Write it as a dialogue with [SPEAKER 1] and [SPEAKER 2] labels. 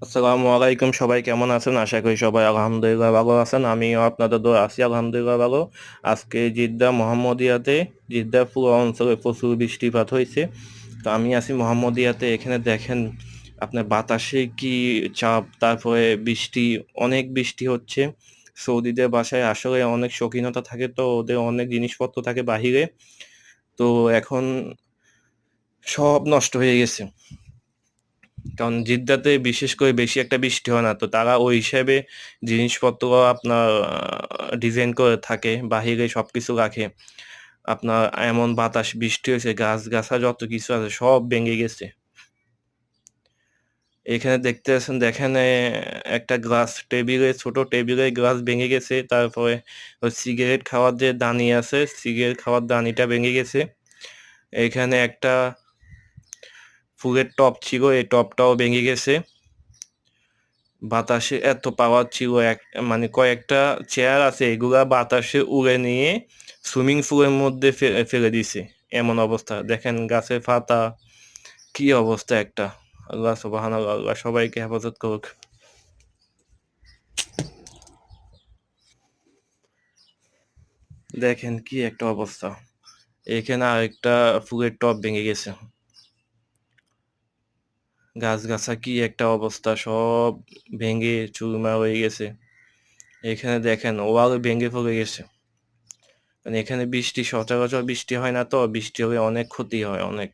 [SPEAKER 1] আসসালামু আলাইকুম, সবাই কেমন আছেন? আশা করি সবাই আলহামদুলিল্লাহ ভালো আছেন। আমিও আপনাদের দোয়া আছি আলহামদুলিল্লাহ ভালো। আজকে জিদ্দা মোহাম্মদিয়াতে, জিদ্দা পুরো অঞ্চলে প্রচুর বৃষ্টিপাত হয়েছে। তো আমি আছি মোহাম্মদিয়াতে। এখানে দেখেন আপনার বাতাসে কি চাপ, তারপরে বৃষ্টি, অনেক বৃষ্টি হচ্ছে। সৌদিদের বাসায় আসলে অনেক শৌখিনতা থাকে, তো ওদের অনেক জিনিসপত্র থাকে বাহিরে। তো এখন সব নষ্ট হয়ে গেছে, কারণ জিদ্দাতে বিশেষ করে বেশি একটা বৃষ্টি হয় না, তো তারা ওই হিসাবে জিনিসপত্র আপনার ডিজাইন করে থাকে, বাহিরে সবকিছু রাখে। আপনার এমন বাতাস বৃষ্টি হয়েছে, গাছ গাছা যত কিছু আছে সব ভেঙে গেছে। এখানে দেখতে আছেন, দেখেন একটা গ্লাস টেবিলে, ছোট টেবিলে গ্লাস ভেঙে গেছে। তারপরে ওই সিগারেট খাওয়ার যে দানি আছে, সিগারেট খাওয়ার দানিটা ভেঙে গেছে। এখানে একটা ফুলের টব ছিল, এই টবটাও ভেঙে গেছে। বাতাসে এত পাওয়ার ছিল, মানে কয়েকটা চেয়ার আছে, এগুলা বাতাসে উড়ে নিয়ে সুইমিং পুলের মধ্যে ফেলে দিছে। এমন অবস্থা দেখেন, গাছের পাতা, কি অবস্থা একটা। আল্লাহ সুবহানাল্লাহ, আল্লাহ সবাইকে হেফাজত করুক। দেখেন কি একটা অবস্থা। এখানে আরেকটা ফুলের টব ভেঙে গেছে। গাছ গাছা কি একটা অবস্থা, সব ভেঙে চুরমার হয়ে গেছে। এখানে দেখেন ওয়াল ভেঙে পড়ে গেছে। মানে এখানে বৃষ্টি সচরাচর বৃষ্টি হয় না, তো বৃষ্টি হলে অনেক ক্ষতি হয়, অনেক।